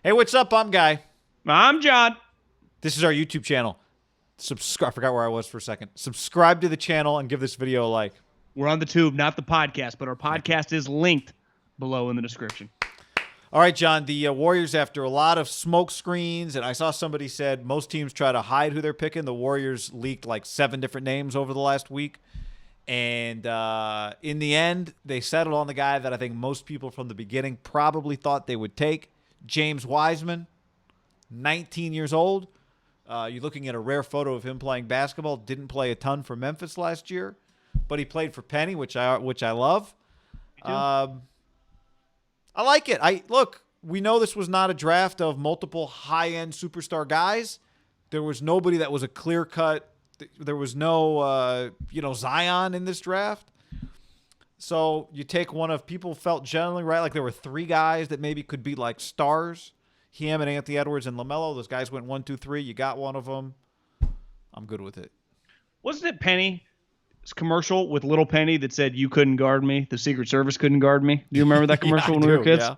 Hey, what's up? I'm Guy. I'm John. This is our YouTube channel. Subscribe. I forgot where I was for a second. Subscribe to the channel and give this video a like. We're on the tube, not the podcast, but our Thank you. podcast is linked below in the description. All right, John. The Warriors, after a lot of smoke screens, and I saw somebody said most teams try to hide who they're picking. The Warriors leaked like 7 different names over the last week. And in the end, they settled on the guy that I think most people from the beginning probably thought they would take, James Wiseman, 19 years old. You're looking at a rare photo of him playing basketball. Didn't play a ton for Memphis last year, but he played for Penny, which I love. I like it. We know this was not a draft of multiple high-end superstar guys. There was nobody that was a clear-cut. There was no, Zion in this draft. So you take one of people felt generally right. Like there were 3 guys that maybe could be like stars. Him and Anthony Edwards and LaMelo. Those guys went 1, 2, 3. You got one of them. I'm good with it. Wasn't it Penny's commercial with Little Penny that said, "You couldn't guard me. The Secret Service couldn't guard me"? Do you remember that commercial when we were kids? Yeah.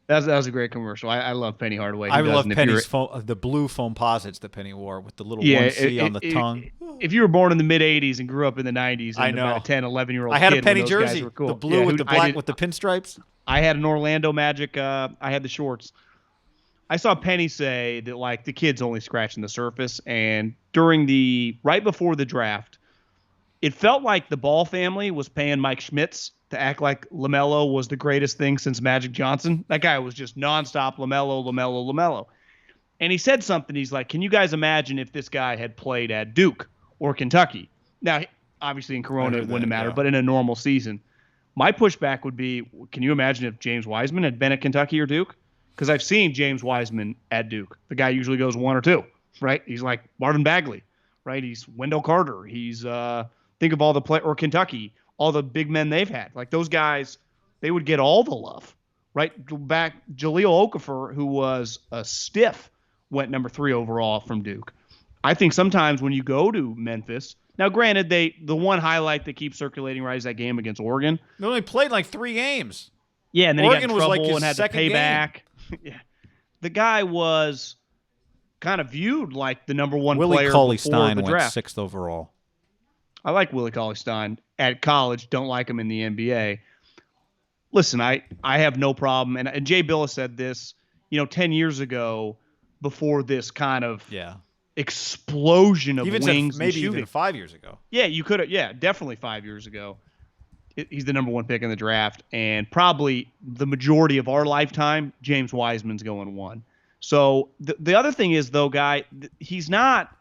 That was a great commercial. I love Penny Hardaway. I love Penny's the blue foam posits that Penny wore with the little 1C on the tongue. If you were born in the mid-'80s and grew up in the 90s, and I know. about a 10, 11-year-old I had kid, a Penny when those guys jersey, were cool. the blue with the black with the pinstripes. I had an Orlando Magic. I had the shorts. I saw Penny say that like the kid's only scratching the surface, and right before the draft, it felt like the Ball family was paying Mike Schmitz to act like LaMelo was the greatest thing since Magic Johnson. That guy was just nonstop LaMelo. And he said something. He's like, "Can you guys imagine if this guy had played at Duke or Kentucky?" Now, obviously in Corona it wouldn't matter, but in a normal season, my pushback would be, can you imagine if James Wiseman had been at Kentucky or Duke? Because I've seen James Wiseman at Duke. The guy usually goes 1 or 2, right? He's like Marvin Bagley, right? He's Wendell Carter. He's think of all the or Kentucky, all the big men they've had. Like those guys, they would get all the love, right? Back Jahlil Okafor, who was a stiff, went number 3 overall from Duke. I think sometimes when you go to Memphis, now granted, the one highlight that keeps circulating right is that game against Oregon. They only played like 3 games. Yeah, and then Oregon he got in was trouble like his and had to pay second back. Yeah. The guy was kind of viewed like the number 1 Willie player Cauley-Stein before the went draft. 6th overall. I like Willie Cauley-Stein at college. Don't like him in the NBA. Listen, I have no problem. And Jay Billis said this, 10 years ago, before this kind of explosion of Even wings, maybe and shooting. even 5 years ago. Yeah, you could have. Yeah, definitely 5 years ago. He's the number 1 pick in the draft, and probably the majority of our lifetime, James Wiseman's going 1. So the other thing is, though, Guy, he's not.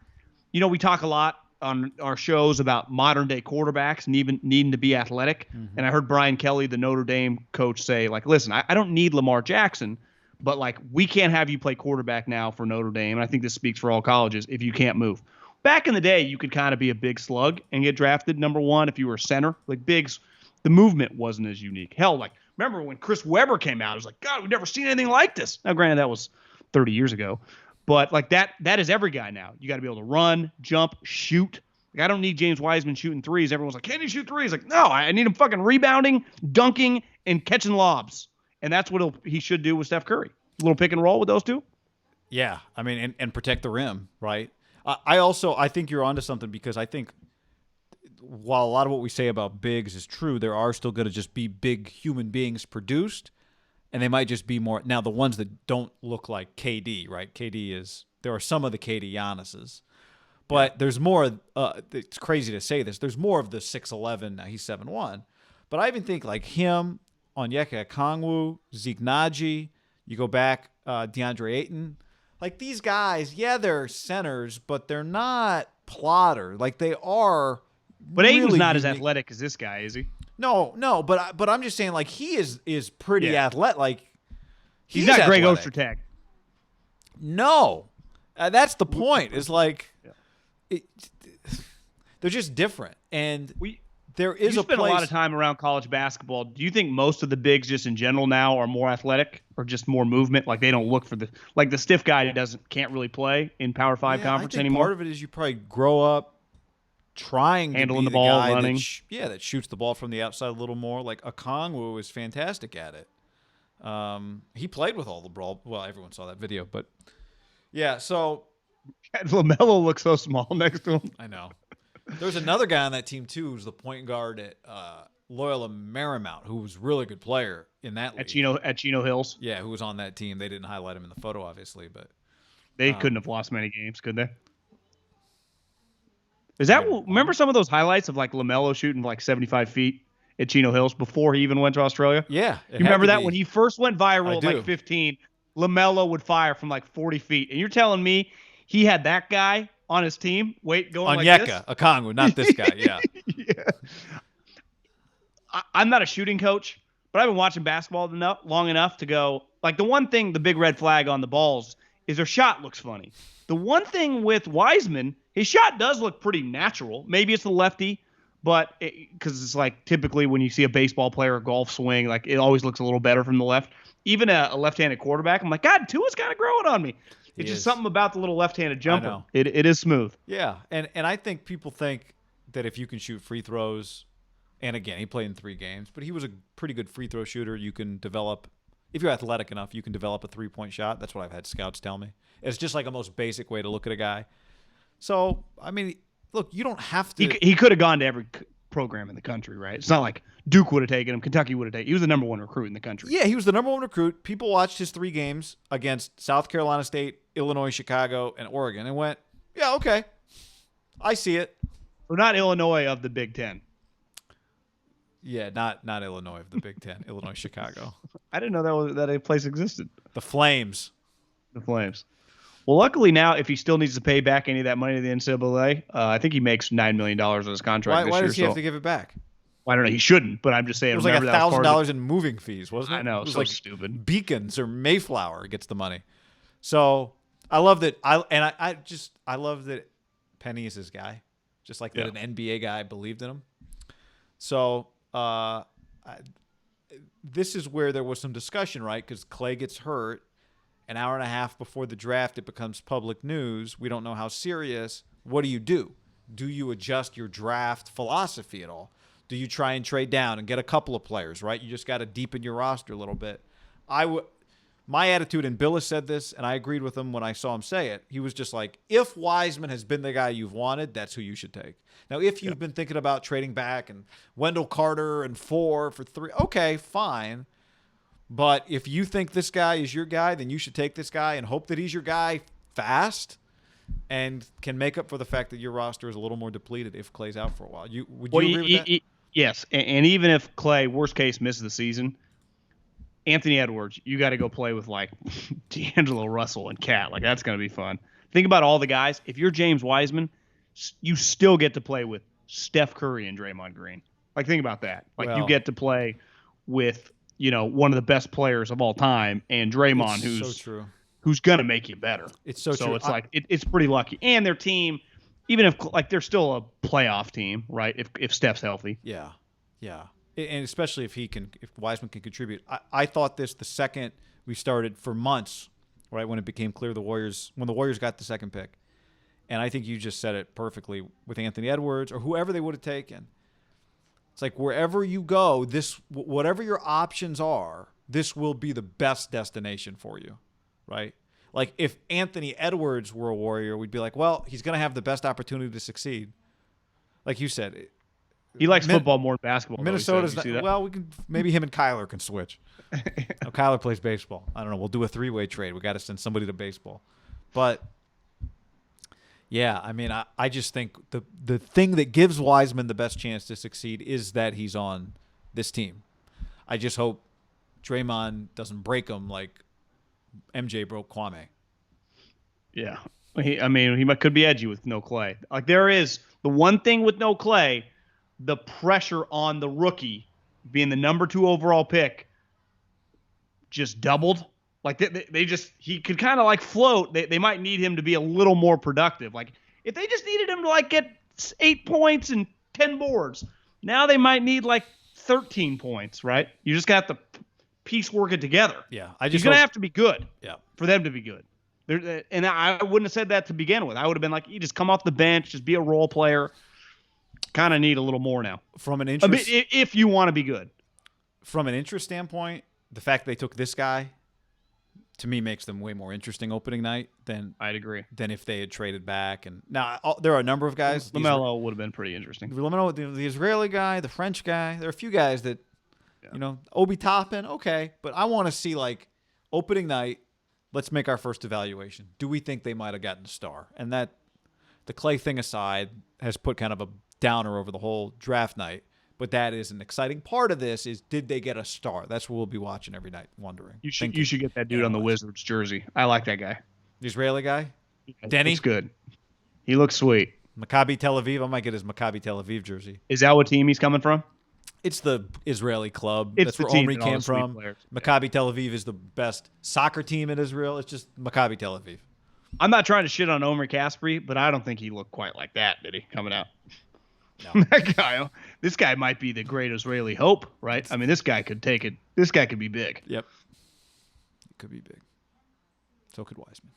We talk a lot on our shows about modern day quarterbacks and even needing to be athletic. Mm-hmm. And I heard Brian Kelly, the Notre Dame coach, say, like, listen, I don't need Lamar Jackson, but like we can't have you play quarterback now for Notre Dame. And I think this speaks for all colleges if you can't move. Back in the day, you could kind of be a big slug and get drafted number 1 if you were a center. Like bigs, the movement wasn't as unique. Hell, like remember when Chris Webber came out? It was like, God, we've never seen anything like this. Now, granted, that was 30 years ago. But like that is every guy now. You got to be able to run, jump, shoot. Like I don't need James Wiseman shooting threes. Everyone's like, can he shoot threes? Like, no, I need him fucking rebounding, dunking, and catching lobs. And that's what he should do with Steph Curry. A little pick and roll with those two. Yeah, I mean, and protect the rim, right? I think you're onto something because I think while a lot of what we say about bigs is true, there are still going to just be big human beings produced. And they might just be more now the ones that don't look like KD, right? There are some of the KD Giannis's, but there's more. It's crazy to say this. There's more of the 6'11". Now he's 7'1", but I even think like him, Onyeka Okongwu, Zeke Naji. You go back, DeAndre Ayton, like these guys. Yeah, they're centers, but they're not plotter. Like they are. But really Ayton's not as athletic as this guy, is he? No, but I'm just saying, like he is pretty athletic. Like he's not Greg Ostertag. No, that's the point. Is like they're just different, and there is you spend a lot of time around college basketball. Do you think most of the bigs, just in general, now are more athletic or just more movement? Like they don't look for the stiff guy who can't really play in Power 5 conference anymore. Part of it is you probably grow up trying handling to the be ball, guy running. That shoots the ball from the outside a little more. Like Okongwu is fantastic at it. He played with all the brawl. Well, everyone saw that video, but yeah. So LaMelo looks so small next to him. I know. There's another guy on that team too, who's the point guard at Loyola Marymount, who was a really good player in that league. At Chino Hills. Yeah, who was on that team. They didn't highlight him in the photo, obviously, but They couldn't have lost many games, could they? Remember some of those highlights of like LaMelo shooting like 75 feet at Chino Hills before he even went to Australia? Yeah. You remember that when he first went viral at like 15, LaMelo would fire from like 40 feet. And you're telling me he had that guy on his team going like this? Onyeka Okongwu, not this guy, yeah. Yeah. I'm not a shooting coach, but I've been watching basketball long enough to go, like the one thing, the big red flag on the balls is their shot looks funny. The one thing with Wiseman, his shot does look pretty natural. Maybe it's the lefty, but because it's like typically when you see a baseball player or golf swing, like it always looks a little better from the left. Even a left-handed quarterback, I'm like, God, Tua's kind of growing on me. It's just something about the little left-handed jumper. It is smooth. Yeah, and I think people think that if you can shoot free throws, and again, he played in 3 games, but he was a pretty good free throw shooter. You can develop, if you're athletic enough, you can develop a 3-point shot. That's what I've had scouts tell me. It's just like a most basic way to look at a guy. So, I mean, look, you don't have to. He could have gone to every program in the country, right? It's not like Duke would have taken him, Kentucky would have taken him. He was the number 1 recruit in the country. Yeah, he was the number 1 recruit. People watched his 3 games against South Carolina State, Illinois, Chicago, and Oregon and went, yeah, okay. I see it. We're not Illinois of the Big Ten. Yeah, not Illinois of the Big Ten. Illinois, Chicago. I didn't know that a place existed. The Flames. The Flames. Well, luckily now, if he still needs to pay back any of that money to the NCAA, I think he makes $9 million on his contract this year. Why does he have to give it back? Well, I don't know. He shouldn't, but I'm just saying. It was like $1,000 in moving fees, wasn't it? I know. It was so like stupid. Beacons or Mayflower gets the money. So I love that. I love that Penny is his guy, just like that an NBA guy believed in him. So this is where there was some discussion, right? Because Clay gets hurt. An hour and a half before the draft, it becomes public news. We don't know how serious. What do? Do you adjust your draft philosophy at all? Do you try and trade down and get a couple of players, right? You just got to deepen your roster a little bit. My attitude, and Bill has said this, and I agreed with him when I saw him say it. He was just like, if Wiseman has been the guy you've wanted, that's who you should take. Now, if you've been thinking about trading back and Wendell Carter and 4 for 3, okay, fine. But if you think this guy is your guy, then you should take this guy and hope that he's your guy fast and can make up for the fact that your roster is a little more depleted if Clay's out for a while. Would you agree with that? Yes, and even if Clay, worst case, misses the season, Anthony Edwards, you got to go play with like D'Angelo Russell and Cat. Like that's going to be fun. Think about all the guys. If you're James Wiseman, you still get to play with Steph Curry and Draymond Green. Like think about that. Like you get to play with one of the best players of all time, and Draymond, who's gonna make you better. It's so true. So it's it's pretty lucky. And their team, even if like they're still a playoff team, right? If Steph's healthy. Yeah. And especially if Wiseman can contribute. I thought this the second we started for months, right, when it became clear when the Warriors got the second pick. And I think you just said it perfectly with Anthony Edwards or whoever they would have taken. It's like wherever you go, whatever your options are, this will be the best destination for you, right? Like if Anthony Edwards were a Warrior, we'd be like, well, he's going to have the best opportunity to succeed. Like you said, he likes football more than basketball. Minnesota's well, maybe him and Kyler can switch. Kyler plays baseball. I don't know. We'll do a 3-way trade. We got to send somebody to baseball, but. Yeah, I mean, I just think the thing that gives Wiseman the best chance to succeed is that he's on this team. I just hope Draymond doesn't break him like MJ broke Kwame. Yeah. He could be edgy with no Clay. Like there is the one thing with no Clay, the pressure on the rookie being the number 2 overall pick just doubled. Like he could kind of like float. They might need him to be a little more productive. Like if they just needed him to like get 8 points and 10 boards, now they might need like 13 points, right? You just got to piece work it together. Yeah, he's gonna have to be good. Yeah, for them to be good. And I wouldn't have said that to begin with. I would have been like, you just come off the bench, just be a role player. Kind of need a little more now. From an interest, if you want to be good. From an interest standpoint. the fact they took this guy, to me, makes them way more interesting opening night I'd agree. than if they had traded back. And now there are a number of guys. LaMelo would have been pretty interesting. The Israeli guy, the French guy. There are a few guys that, Obi Toppin, okay. But I want to see, like, opening night, let's make our first evaluation. Do we think they might have gotten a star? And that, the Clay thing aside, has put kind of a downer over the whole draft night. But that is an exciting part of this, is did they get a star? That's what we'll be watching every night, wondering. You should get that dude on the Wizards jersey. I like that guy. The Israeli guy? Yeah, Denny? Looks good. He looks sweet. Maccabi Tel Aviv. I might get his Maccabi Tel Aviv jersey. Is that what team he's coming from? It's the Israeli club. It's That's the where team Omri and all came the sweet from. players. Maccabi Tel Aviv is the best soccer team in Israel. It's just Maccabi Tel Aviv. I'm not trying to shit on Omer Caspery, but I don't think he looked quite like that, did he, coming out? No. This guy might be the great Israeli hope, right? I mean, this guy could take it. This guy could be big. Yep. It could be big. So could Wiseman.